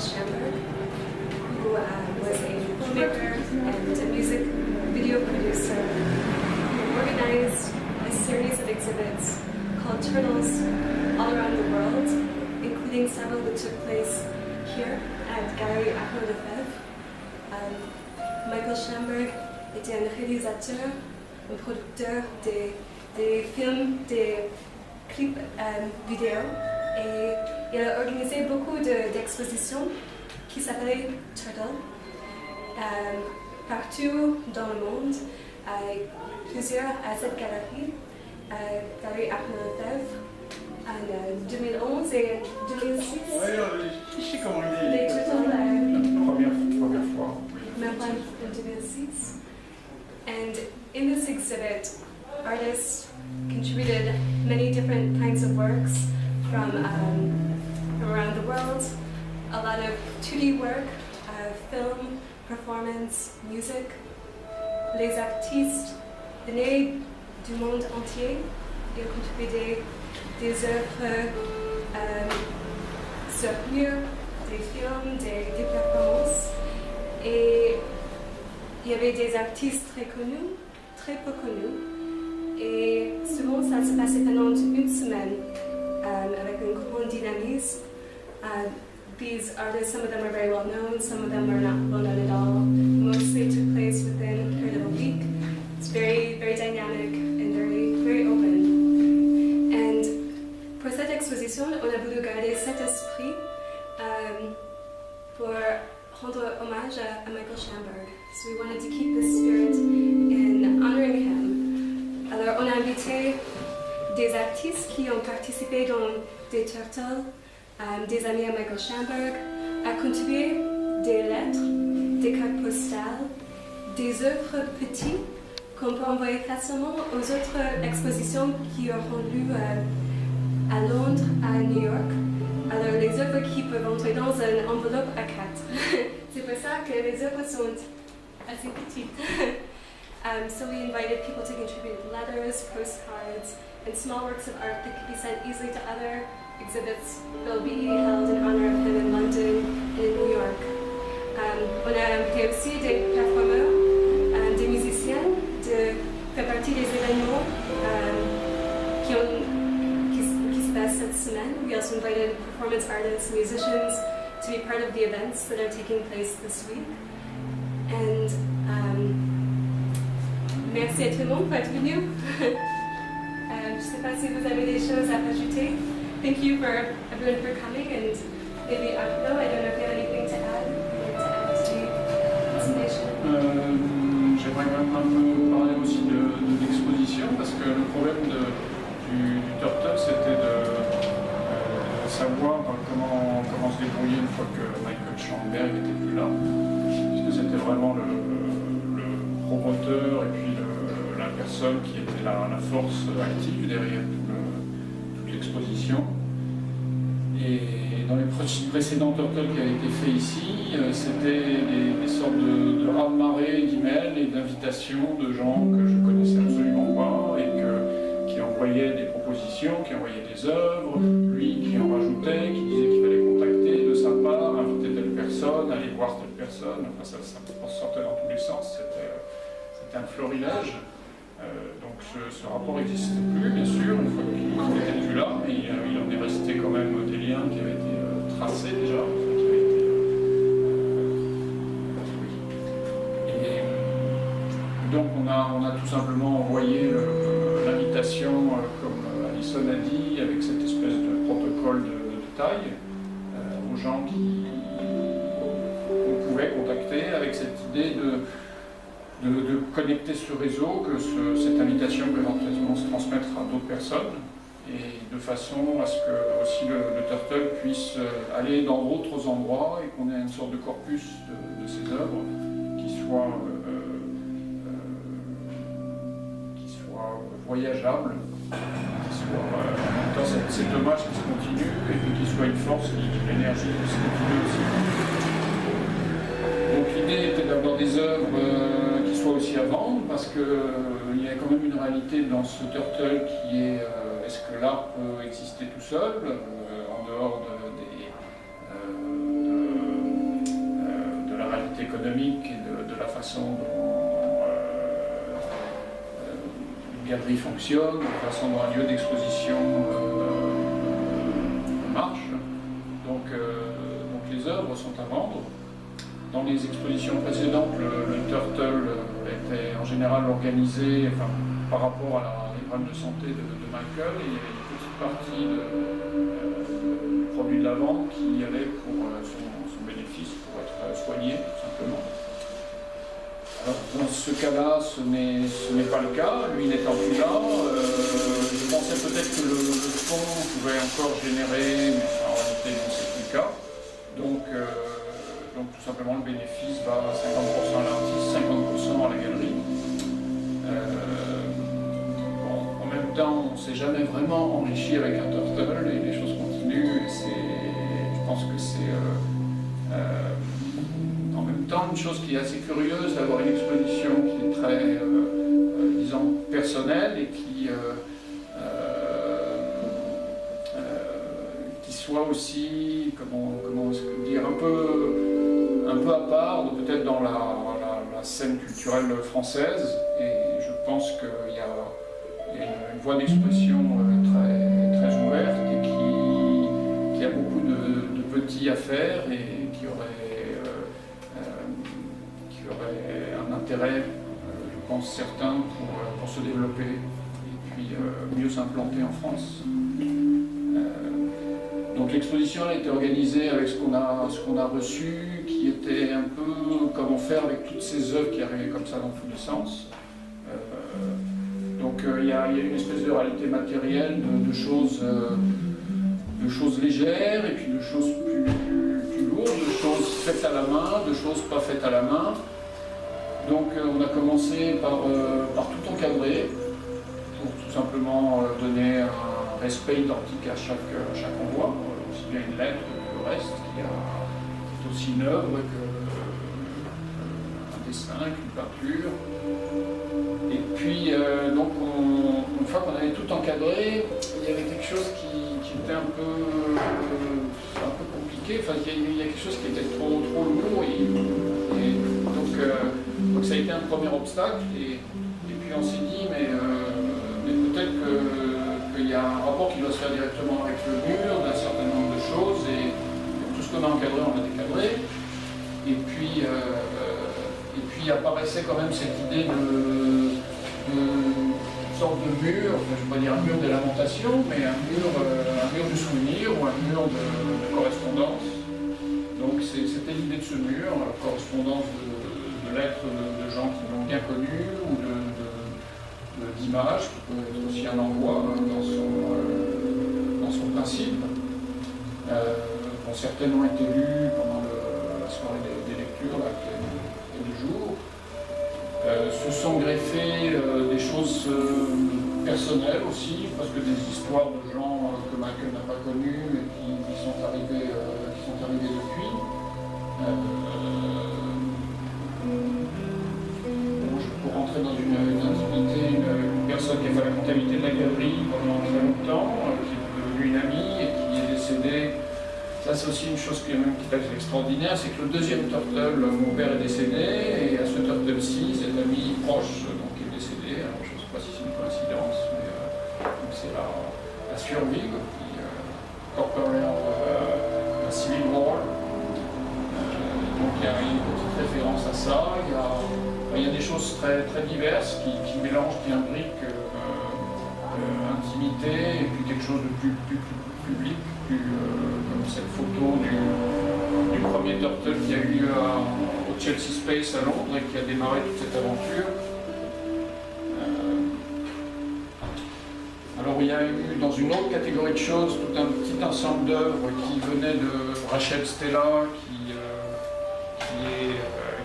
Schamberg, who was a filmmaker and a music video producer, who organized a series of exhibits called Turtles all around the world, including several that took place here at Galerie Arnaud Lefebvre. Michael Schamberg était un réalisateur, un producteur des films, des clips vidéo, et il a organisé beaucoup d'expositions qui s'appelaient Turtle partout dans le monde, plusieurs à cette galerie, Galerie Arnaud Lefebvre, en 2011 et 2006. Oui, je sais comment il est. Les Turtles, première fois. même pas en 2006. And in this exhibit, artists contributed many different kinds of works from around the world, a lot of 2D work, film, performance, music. Les artistes venus du monde entier et ont contribué des œuvres sur mur, des films, des performances. Et il y avait des artistes très connus, très peu connus. Et souvent, ça se passait pendant une semaine avec un grand dynamisme. These artists, some of them are very well known, some of them are not well known at all. Mostly took place within a period of a week. It's very, very dynamic and very, very open. And pour cette exposition, on a voulu garder cet esprit pour rendre hommage à Michael Schamberg. So we wanted to keep this spirit in honoring him. Alors on a invité des artistes qui ont participé dans des Turtles, des amis à Michael Schamberg, à contribuer des lettres, des cartes postales, des œuvres petites qu'on peut envoyer facilement aux autres expositions qui auront lieu à Londres, à New York. Alors les œuvres qui peuvent entrer dans une enveloppe A4. C'est pour ça que les œuvres sont assez petites. So we invited people to contribute letters, postcards, and small works of art that could be sent easily to other exhibits that will be held in honor of him in London and in New York. On a invité aussi des performeurs, des musiciens, de faire partie des événements qui se passent cette semaine. We also invited performance artists, musicians to be part of the events that are taking place this week. And merci à tout le monde pour être venu. Je ne sais pas si vous avez des choses à rajouter. Thank you for everyone for coming, and maybe Arnaud, I don't know if you have anything to add to the presentation. J'aimerais quand même parler aussi de l'exposition, parce que le problème du Turtle, c'était de savoir comment se débrouiller une fois que Michael Schamberg n'était plus là, puisque c'était vraiment le promoteur et puis la personne qui était la force active derrière toute l'exposition. Et dans les précédents Turtles qui avaient été faits ici, c'était des sortes de raz-de-marée d'emails et d'invitations de gens que je connaissais absolument pas et qui envoyaient des propositions, qui envoyaient des œuvres, lui qui en rajoutait, qui disait qu'il fallait contacter de sa part, inviter telle personne, aller voir telle personne, enfin ça sortait dans tous les sens, c'était un florilège. Donc ce rapport n'existait plus, bien sûr, une fois qu'il n'était plus là, mais il en est resté quand même des liens qui avaient été tracés déjà, qui avaient été et donc on a tout simplement envoyé l'invitation, comme Alison a dit, avec cette espèce de protocole de taille aux gens qu'on pouvait contacter, avec cette idée de connecter ce réseau, que cette invitation peut éventuellement se transmettre à d'autres personnes, et de façon à ce que aussi le Turtle puisse aller dans d'autres endroits et qu'on ait une sorte de corpus de ces œuvres qui soit voyageable, qui soit en même temps cet hommage qui se continue et puis qui soit une force, l'énergie qui se continue aussi. Donc l'idée était d'avoir des œuvres qui soient aussi à vendre, parce qu'il y a quand même une réalité dans ce Turtle qui est est-ce que l'art peut exister tout seul, en dehors économique et de la façon dont une galerie fonctionne, de la façon dont un lieu d'exposition marche. Donc les œuvres sont à vendre. Dans les expositions précédentes, le Turtle était en général organisé par rapport à les problèmes de santé de Michael, et il y avait une petite partie du produit de la vente qui allait pour son bénéfice, pour être soigné, tout simplement. Alors, dans ce cas-là, ce n'est pas le cas, lui n'étant plus là. Je pensais peut-être que le fonds pouvait encore générer, mais en réalité, ce n'est plus le cas. Donc tout simplement, le bénéfice va à 50% à l'artiste, 50% à la galerie. En même temps, on ne s'est jamais vraiment enrichi avec un Turtle et les choses continuent. Et je pense que c'est en même temps une chose qui est assez curieuse d'avoir une exposition qui est très, disons, personnelle et qui soit aussi, comment dire, un peu à part, peut-être dans la scène culturelle française, et je pense qu'il y a une voie d'expression très, très ouverte et qui a beaucoup de petits à faire et qui aurait un intérêt, je pense, certain pour se développer et puis mieux s'implanter en France. Donc l'exposition a été organisée avec ce qu'on a reçu, qui était un peu comment faire avec toutes ces œuvres qui arrivaient comme ça dans tous les sens. Donc il y a une espèce de réalité matérielle, de choses légères, et puis de choses plus lourdes, de choses faites à la main, de choses pas faites à la main. Donc on a commencé par tout encadrer, pour tout simplement donner un respect identique à chaque envoi, aussi bien une lettre que le reste, qui est aussi une œuvre qu'un dessin, qu'une peinture. Et puis, donc, une fois qu'on avait tout encadré, il y avait quelque chose qui était un peu compliqué. Enfin, il y a quelque chose qui était trop lourd. Donc, ça a été un premier obstacle. Et puis, on s'est dit, mais peut-être qu'il y a un rapport qui doit se faire directement avec le mur, d'un certain nombre de choses. Et tout ce qu'on a encadré, on l'a décadré. Et puis apparaissait quand même cette idée de sorte de mur, je ne vais pas dire un mur de lamentation, mais un mur de souvenir ou un mur de correspondance. Donc c'était l'idée de ce mur, la correspondance de lettres de gens qui l'ont bien connu, ou d'images, qui peut être aussi un envoi dans son principe. Certaines ont été lues pendant la soirée des lectures, là, qui est du jour. Se sont greffées des choses personnelles aussi, parce que des histoires de gens que Michael n'a pas connus et qui sont arrivés depuis. Pour rentrer dans une intimité, une personne qui a fait la comptabilité de la galerie pendant très longtemps, qui est devenue une amie et qui est décédée. Ça, c'est aussi une chose qui est extraordinaire, c'est que le deuxième Turtle, mon père est décédé, et à ce Turtle-ci, cette amie proche est décédée. Alors, je ne sais pas si c'est une coïncidence, mais c'est la survie qui corporelle la Civil War. Donc il y a une petite référence à ça. Il y a des choses très, très diverses qui mélangent, qui imbriquent intimité et puis quelque chose de plus public, comme cette photo du premier Turtle qui a eu lieu au Chelsea Space à Londres et qui a démarré toute cette aventure. Alors il y a eu dans une autre catégorie de choses tout un petit ensemble d'œuvres qui venaient de Rachel Stella,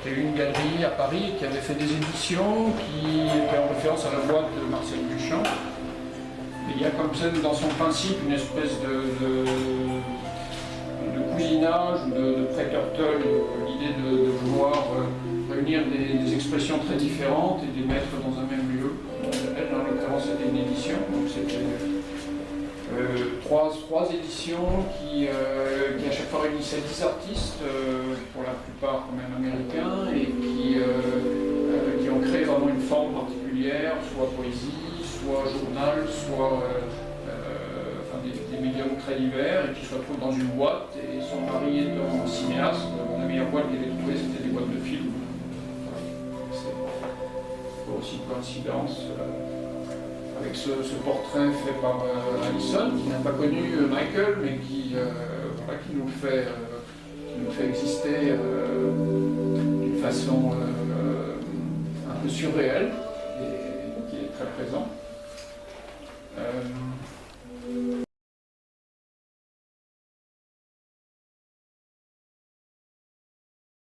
qui a eu une galerie à Paris, qui avait fait des éditions, qui était en référence à la boîte de Marcel Duchamp. Et il y a comme ça dans son principe une espèce de cousinage ou de pré-Turtle, l'idée de vouloir réunir des expressions très différentes et les mettre dans un même lieu. Elle, en l'occurrence, c'était une édition, donc c'était Trois éditions qui à chaque fois réunissaient 10 artistes, pour la plupart quand même américains, et qui ont créé vraiment une forme particulière, soit poésie, soit journal, soit des médiums très divers, et qui se retrouvent dans une boîte, et son mari étant cinéaste, la meilleure boîte qu'il avait trouvée, c'était des boîtes de films. Voilà. C'est aussi une coïncidence. Avec ce portrait fait par Alison, qui n'a pas connu Michael, mais qui nous fait exister d'une façon un peu surréelle, et qui est très présent.